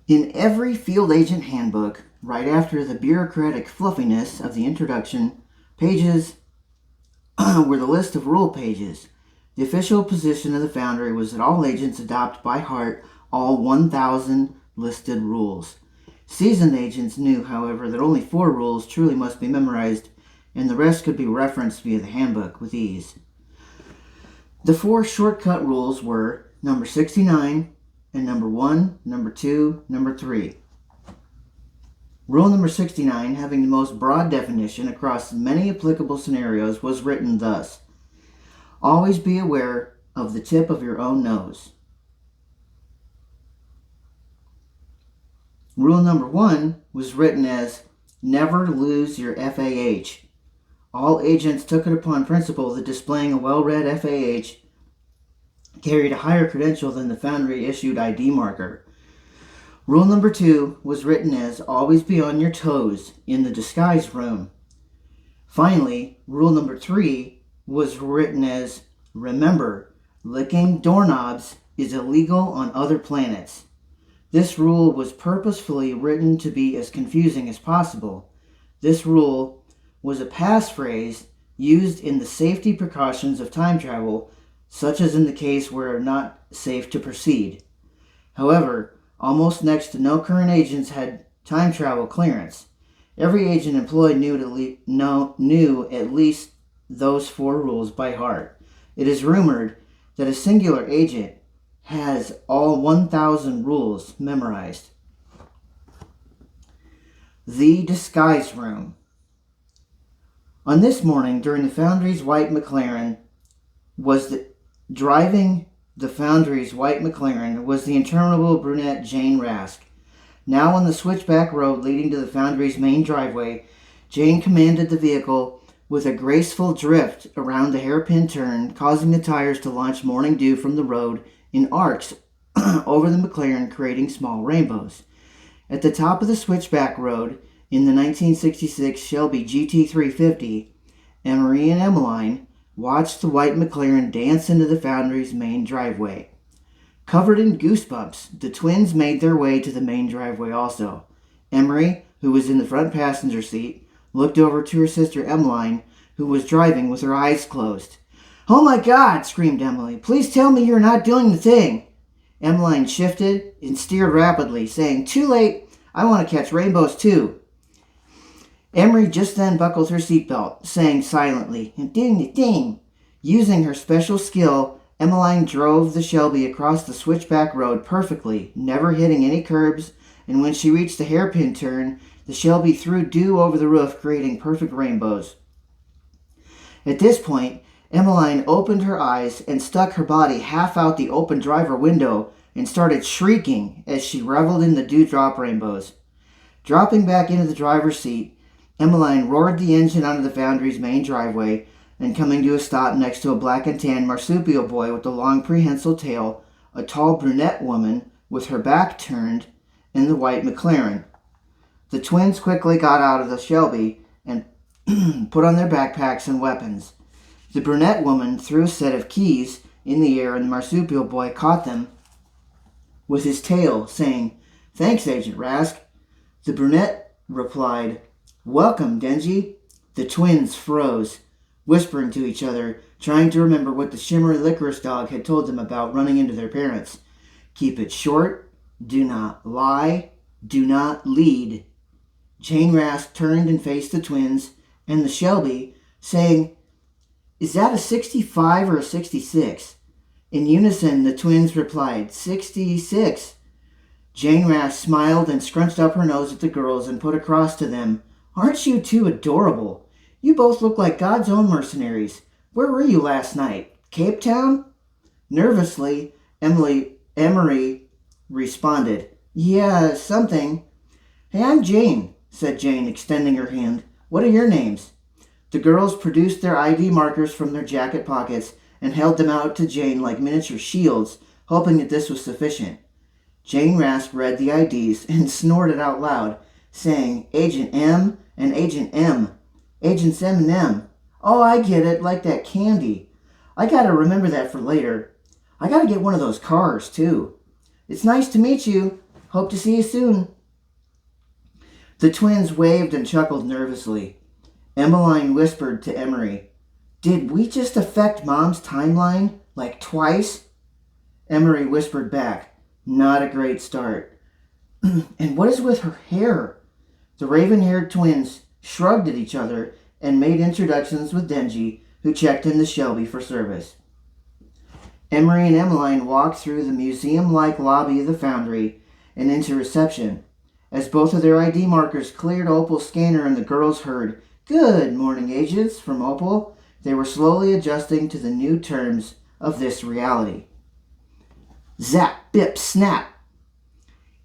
In every field agent handbook, right after the bureaucratic fluffiness of the introduction, pages were the list of rule pages. The official position of the Foundry was that all agents adopt by heart all 1,000 listed rules. Seasoned agents knew, however, that only 4 rules truly must be memorized, and the rest could be referenced via the handbook with ease. The 4 shortcut rules were number 69 and number 1, number 2, number 3. Rule number 69, having the most broad definition across many applicable scenarios, was written thus: always be aware of the tip of your own nose. Rule number 1 was written as never lose your FAH. All agents took it upon principle that displaying a well-read FAH carried a higher credential than the Foundry-issued ID marker. Rule number 2 was written as always be on your toes in the disguise room. Finally, rule number 3 was written as remember, licking doorknobs is illegal on other planets. This rule was purposefully written to be as confusing as possible. This rule was a passphrase used in the safety precautions of time travel, such as in the case where not safe to proceed. However, almost next to no current agents had time travel clearance. Every agent employed knew at least those 4 rules by heart. It is rumored that a singular agent has all 1,000 rules memorized. The disguise room. On this morning, during the Foundry's white McLaren, driving the Foundry's white McLaren was the interminable brunette Jane Rask. Now on the switchback road leading to the Foundry's main driveway, Jane commanded the vehicle with a graceful drift around the hairpin turn, causing the tires to launch morning dew from the road in arcs over the McLaren, creating small rainbows. At the top of the switchback road, in the 1966 Shelby GT350, Emery and Emmeline watched the white McLaren dance into the Foundry's main driveway. Covered in goosebumps, the twins made their way to the main driveway also. Emery, who was in the front passenger seat, looked over to her sister Emmeline, who was driving with her eyes closed. "Oh my God!" screamed Emily. "Please tell me you're not doing the thing." Emmeline shifted and steered rapidly, saying, "Too late. I want to catch rainbows too." Emery just then buckled her seatbelt, saying silently, "Ding, ding." Using her special skill, Emmeline drove the Shelby across the switchback road perfectly, never hitting any curbs, and when she reached the hairpin turn, the Shelby threw dew over the roof, creating perfect rainbows. At this point, Emmeline opened her eyes and stuck her body half out the open driver window and started shrieking as she reveled in the dewdrop rainbows. Dropping back into the driver's seat, Emmeline roared the engine onto the Foundry's main driveway and coming to a stop next to a black and tan marsupial boy with a long prehensile tail, a tall brunette woman with her back turned, and the white McLaren. The twins quickly got out of the Shelby and put on their backpacks and weapons. The brunette woman threw a set of keys in the air and the marsupial boy caught them with his tail, saying, "Thanks, Agent Rask." The brunette replied, "Welcome, Denji." The twins froze, whispering to each other, trying to remember what the shimmery licorice dog had told them about running into their parents. Keep it short, do not lie, do not lead. Jane Rask turned and faced the twins and the Shelby, saying, "Is that a 65 or a 66? In unison, the twins replied, 66. Jane Rask smiled and scrunched up her nose at the girls and put across to them, "Aren't you two adorable? You both look like God's own mercenaries. Where were you last night? Cape Town?" Nervously, Emery responded, "Yeah, something." "Hey, I'm Jane," said Jane, extending her hand. "What are your names?" The girls produced their ID markers from their jacket pockets and held them out to Jane like miniature shields, hoping that this was sufficient. Jane Rask read the IDs and snorted out loud, saying, "Agent M and Agent M. Agents M and M. Oh, I get it, like that candy. I gotta remember that for later. I gotta get one of those cars, too. It's nice to meet you. Hope to see you soon. The twins waved and chuckled nervously. Emmeline whispered to Emery, "Did we just affect Mom's timeline, like twice?" Emery whispered back, "Not a great start." "And what is with her hair?" The raven-haired twins shrugged at each other and made introductions with Denji, who checked into Shelby for service. Emery and Emmeline walked through the museum-like lobby of the Foundry and into reception. As both of their ID markers cleared Opal's scanner and the girls heard, "Good morning, agents," from Opal, they were slowly adjusting to the new terms of this reality. Zap, bip, snap.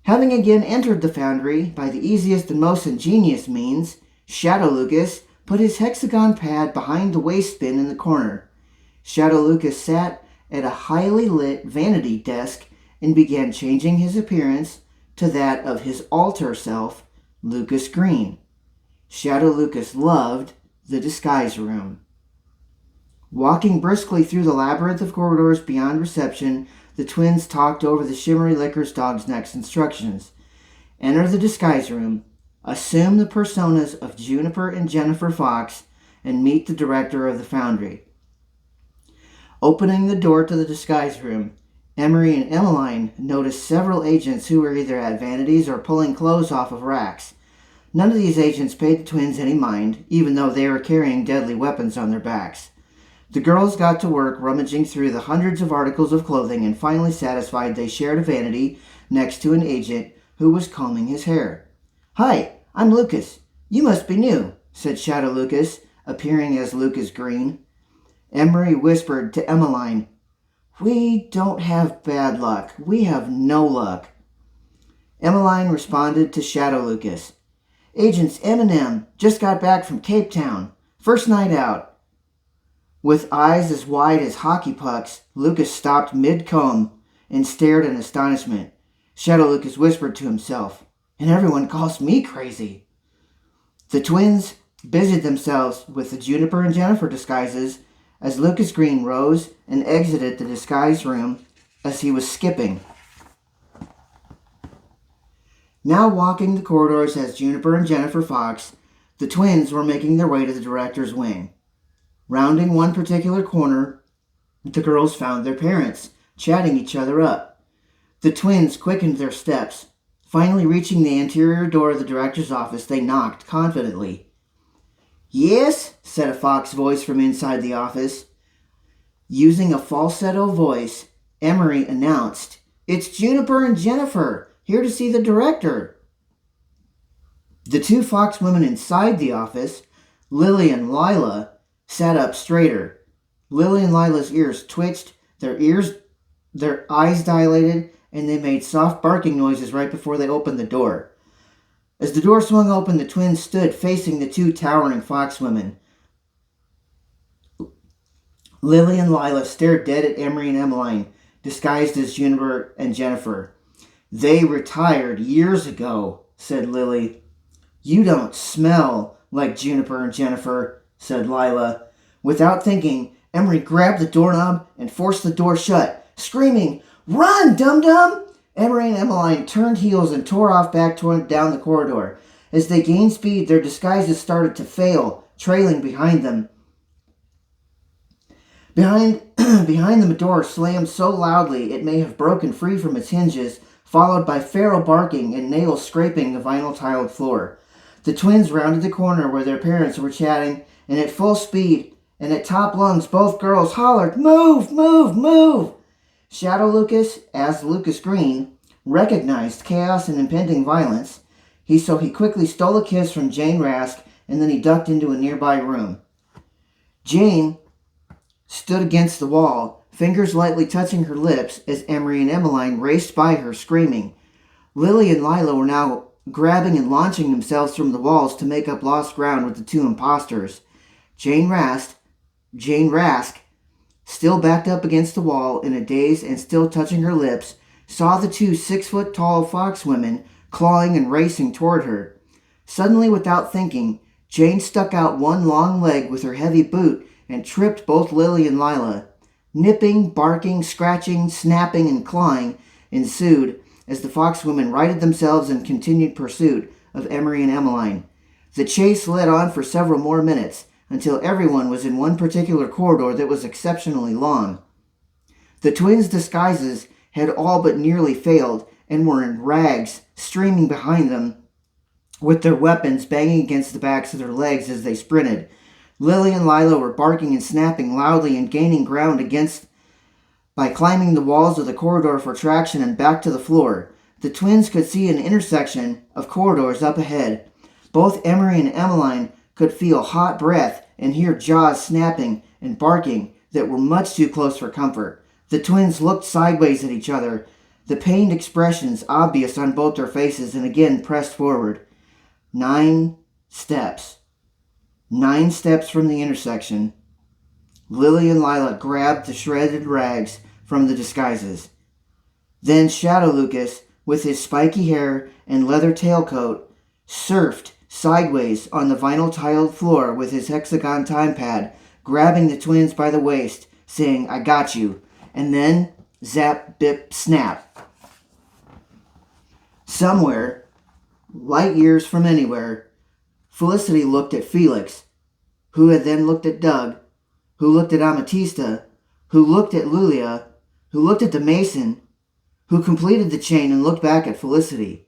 Having again entered the Foundry by the easiest and most ingenious means, Shadow Lucas put his hexagon pad behind the waste bin in the corner. Shadow Lucas sat at a highly lit vanity desk and began changing his appearance to that of his alter self, Lucas Green. Shadow Lucas loved the disguise room. Walking briskly through the labyrinth of corridors beyond reception, the twins talked over the Shimmery Liquors Dog's next instructions. Enter the disguise room, assume the personas of Juniper and Jennifer Fox, and meet the director of the Foundry. Opening the door to the disguise room, Emery and Emmeline noticed several agents who were either at vanities or pulling clothes off of racks. None of these agents paid the twins any mind, even though they were carrying deadly weapons on their backs. The girls got to work rummaging through the hundreds of articles of clothing and finally satisfied they shared a vanity next to an agent who was combing his hair. "Hi, I'm Lucas. You must be new," said Shadow Lucas, appearing as Lucas Green. Emery whispered to Emmeline, "We don't have bad luck. We have no luck." Emmeline responded to Shadow Lucas, "Agents M&M just got back from Cape Town. First night out." With eyes as wide as hockey pucks, Lucas stopped mid-comb and stared in astonishment. Shadow Lucas whispered to himself, "And everyone calls me crazy." The twins busied themselves with the Juniper and Jennifer disguises as Lucas Green rose and exited the disguise room as he was skipping. Now walking the corridors as Juniper and Jennifer Fox, the twins were making their way to the director's wing. Rounding one particular corner, the girls found their parents, chatting each other up. The twins quickened their steps. Finally reaching the interior door of the director's office, they knocked confidently. "Yes?" said a Fox voice from inside the office. Using a falsetto voice, Emery announced, "It's Juniper and Jennifer, here to see the director." The two Fox women inside the office, Lily and Lila, sat up straighter. Lily and Lila's ears twitched, their eyes dilated, and they made soft barking noises right before they opened the door. As the door swung open, the twins stood facing the two towering Fox women. Lily and Lila stared dead at Emery and Emmeline, disguised as Juniper and Jennifer. "They retired years ago," said Lily. "You don't smell like Juniper and Jennifer," said Lila. Without thinking, Emery grabbed the doorknob and forced the door shut, screaming, "Run, dum-dum!" Emery and Emmeline turned heels and tore off back down the corridor. As they gained speed, their disguises started to fail, trailing behind them. Behind them, a door slammed so loudly it may have broken free from its hinges, followed by feral barking and nails scraping the vinyl-tiled floor. The twins rounded the corner where their parents were chatting, and at full speed and at top lungs, both girls hollered, "Move, move, move!" Shadow Lucas, as Lucas Green, recognized chaos and impending violence. He quickly stole a kiss from Jane Rask, and then he ducked into a nearby room. Jane stood against the wall, fingers lightly touching her lips as Emery and Emmeline raced by her, screaming. Lily and Lila were now grabbing and launching themselves from the walls to make up lost ground with the two imposters. Jane Rask, still backed up against the wall in a daze and still touching her lips, saw the two 6-foot-tall Fox women clawing and racing toward her. Suddenly, without thinking, Jane stuck out one long leg with her heavy boot and tripped both Lily and Lila. Nipping, barking, scratching, snapping, and clawing ensued as the foxwomen righted themselves in continued pursuit of Emery and Emmeline. The chase led on for several more minutes, until everyone was in one particular corridor that was exceptionally long. The twins' disguises had all but nearly failed, and were in rags, streaming behind them, with their weapons banging against the backs of their legs as they sprinted. Lily and Lila were barking and snapping loudly and gaining ground by climbing the walls of the corridor for traction and back to the floor. The twins could see an intersection of corridors up ahead. Both Emery and Emmeline could feel hot breath and hear jaws snapping and barking that were much too close for comfort. The twins looked sideways at each other, the pained expressions obvious on both their faces, and again pressed forward. 9 steps. 9 steps from the intersection. Lily and Lila grabbed the shredded rags from the disguises. Then Shadow Lucas, with his spiky hair and leather tailcoat, surfed sideways on the vinyl-tiled floor with his hexagon time pad, grabbing the twins by the waist, saying, "I got you." And then, zap, bip, snap. Somewhere, light years from anywhere, Felicity looked at Felix, who had then looked at Doug, who looked at Amatista, who looked at Lulia, who looked at the Mason, who completed the chain and looked back at Felicity.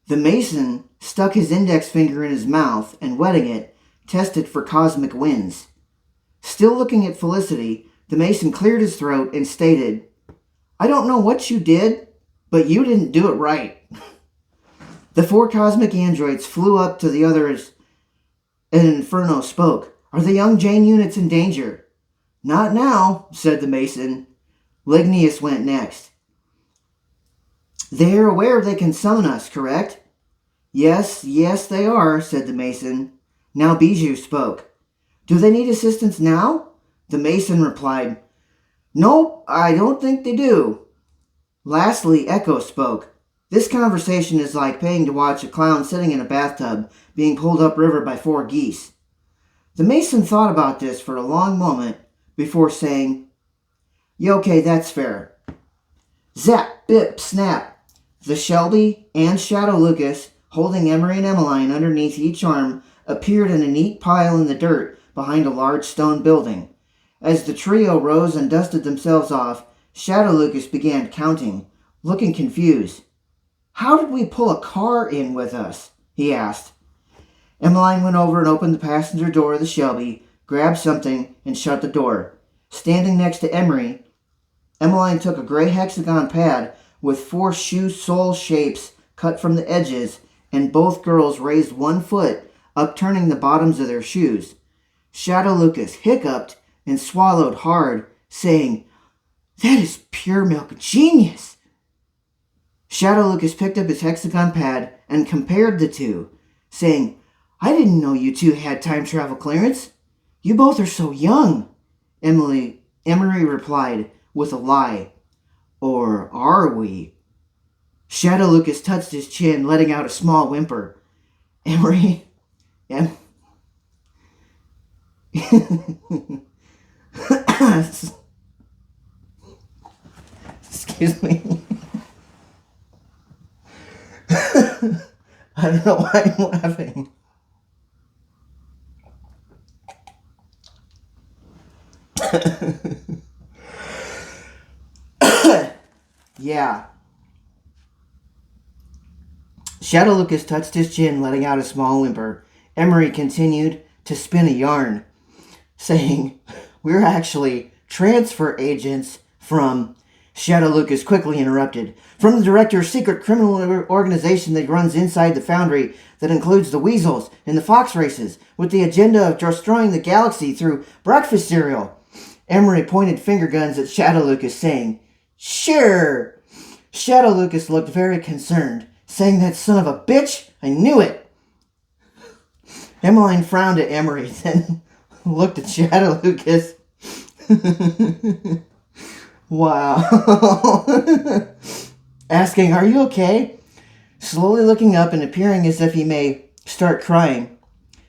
The Mason stuck his index finger in his mouth and, wetting it, tested for cosmic winds. Still looking at Felicity, the Mason cleared his throat and stated, "I don't know what you did, but you didn't do it right." The 4 cosmic androids flew up to the others, and Inferno spoke. "Are the young Jane units in danger?" "Not now," said the Mason. Lignius went next. "They are aware they can summon us, correct?" Yes, they are," said the Mason. Now Bijou spoke. "Do they need assistance now?" The Mason replied, "Nope, I don't think they do." Lastly, Echo spoke. "This conversation is like paying to watch a clown sitting in a bathtub being pulled upriver by 4 geese. The Mason thought about this for a long moment before saying, "Yeah, okay, that's fair." Zap, bip, snap. The Shelby and Shadow Lucas, holding Emery and Emmeline underneath each arm, appeared in a neat pile in the dirt behind a large stone building. As the trio rose and dusted themselves off, Shadow Lucas began counting, looking confused. "How did we pull a car in with us?" he asked. Emmeline went over and opened the passenger door of the Shelby, grabbed something, and shut the door. Standing next to Emery, Emmeline took a gray hexagon pad with 4 shoe sole shapes cut from the edges, and both girls raised one foot, upturning the bottoms of their shoes. Shadow Lucas hiccuped and swallowed hard, saying, "That is pure milk genius." Shadow Lucas picked up his hexagon pad and compared the two, saying, "I didn't know you two had time travel clearance. You both are so young." Emery replied with a lie. "Or are we?" Shadow Lucas touched his chin, letting out a small whimper. Excuse me. I don't know why I'm laughing. Yeah. Shadow Lucas touched his chin, letting out a small whimper. Emery continued to spin a yarn, saying, "We're actually transfer agents from..." Shadow Lucas quickly interrupted. "From the director's secret criminal organization that runs inside the foundry that includes the weasels and the fox races, with the agenda of destroying the galaxy through breakfast cereal." Emery pointed finger guns at Shadow Lucas, saying, "Sure." Shadow Lucas looked very concerned, saying, "That son of a bitch, I knew it." Emmeline frowned at Emery, then looked at Shadow Lucas. Wow. Asking, "Are you okay?" Slowly looking up and appearing as if he may start crying.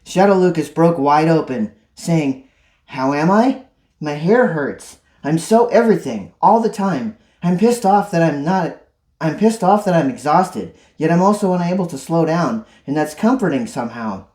Shadow Lucas broke wide open, saying, "How am I? My hair hurts. I'm so everything, all the time. I'm pissed off that I'm exhausted, yet I'm also unable to slow down, and that's comforting somehow.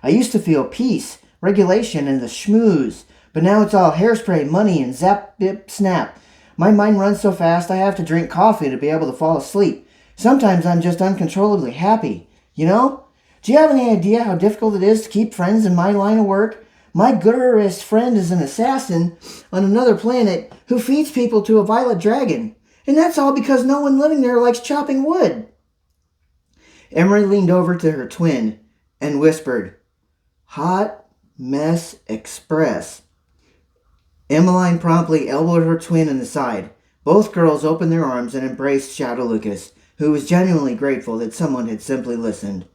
I used to feel peace, regulation, and the schmooze, but now it's all hairspray, money, and zap, bip, snap. My mind runs so fast I have to drink coffee to be able to fall asleep. Sometimes I'm just uncontrollably happy. You know? Do you have any idea how difficult it is to keep friends in my line of work? My gooderest friend is an assassin on another planet who feeds people to a violet dragon. And that's all because no one living there likes chopping wood. Emery leaned over to her twin and whispered, Hot Mess Express. Emmeline promptly elbowed her twin in the side. Both girls opened their arms and embraced Shadow Lucas, who was genuinely grateful that someone had simply listened.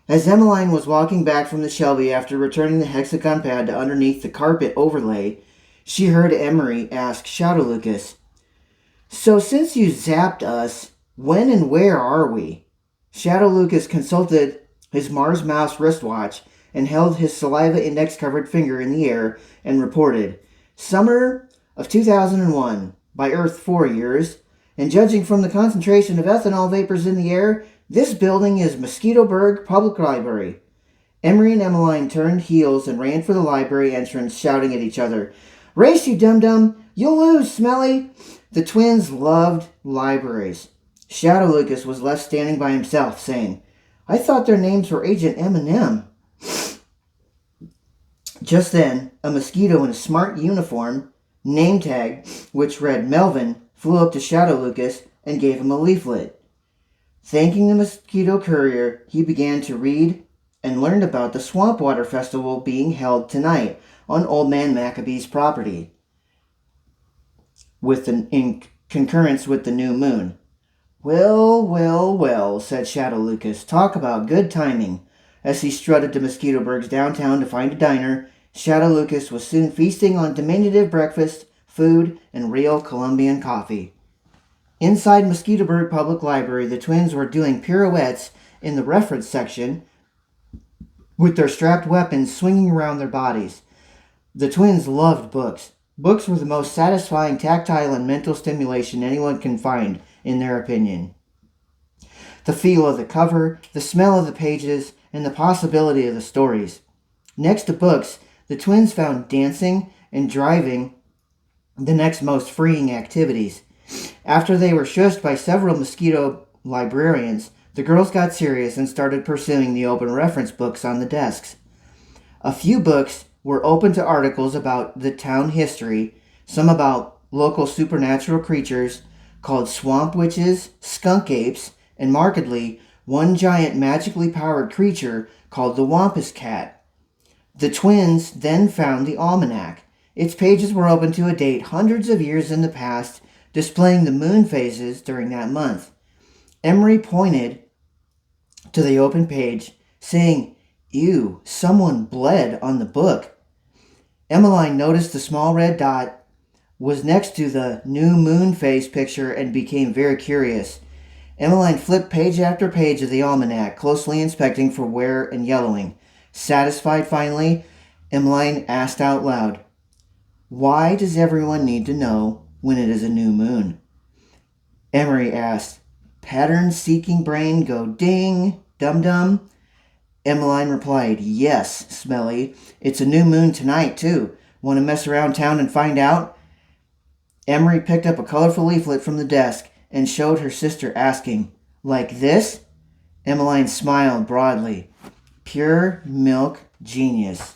As Emmeline was walking back from the Shelby after returning the hexagon pad to underneath the carpet overlay, she heard Emery ask Shadow Lucas, So since you zapped us, when and where are we? Shadow Lucas consulted his Mars Mouse wristwatch and held his saliva index-covered finger in the air and reported, Summer of 2001, by Earth 4 years, and judging from the concentration of ethanol vapors in the air, this building is Mosquitoburg Public Library. Emery and Emmeline turned heels and ran for the library entrance, shouting at each other, Race, you dum-dum! You'll lose, Smelly! The twins loved libraries. Shadow Lucas was left standing by himself, saying, I thought their names were Agent M&M. Just then, a mosquito in a smart uniform, name tag, which read Melvin, flew up to Shadow Lucas and gave him a leaflet. Thanking the mosquito courier, he began to read and learned about the Swampwater Festival being held tonight on Old Man Maccabee's property, in concurrence with the new moon. Well, well, well, said Shadow Lucas. Talk about good timing. As he strutted to Mosquitoburg's downtown to find a diner, Shadow Lucas was soon feasting on diminutive breakfast, food, and real Colombian coffee. Inside Mosquitoburg Public Library, the twins were doing pirouettes in the reference section with their strapped weapons swinging around their bodies. The twins loved books. Books were the most satisfying tactile and mental stimulation anyone can find, in their opinion. The feel of the cover, the smell of the pages, and the possibility of the stories. Next to books, the twins found dancing and driving the next most freeing activities. After they were shushed by several mosquito librarians, the girls got serious and started pursuing the open reference books on the desks. A few books were open to articles about the town history, some about local supernatural creatures called swamp witches, skunk apes, and markedly, one giant magically powered creature called the Wampus Cat. The twins then found the almanac. Its pages were open to a date hundreds of years in the past, displaying the moon phases during that month. Emery pointed to the open page, saying, Ew, someone bled on the book. Emmeline noticed the small red dot was next to the new moon phase picture and became very curious. Emmeline flipped page after page of the almanac, closely inspecting for wear and yellowing. Satisfied finally, Emmeline asked out loud, Why does everyone need to know when it is a new moon? Emery asked, Pattern-seeking brain go ding, dum-dum. Emmeline replied, Yes, Smelly. It's a new moon tonight, too. Want to mess around town and find out? Emery picked up a colorful leaflet from the desk and showed her sister, asking, Like this? Emmeline smiled broadly. Pure milk genius.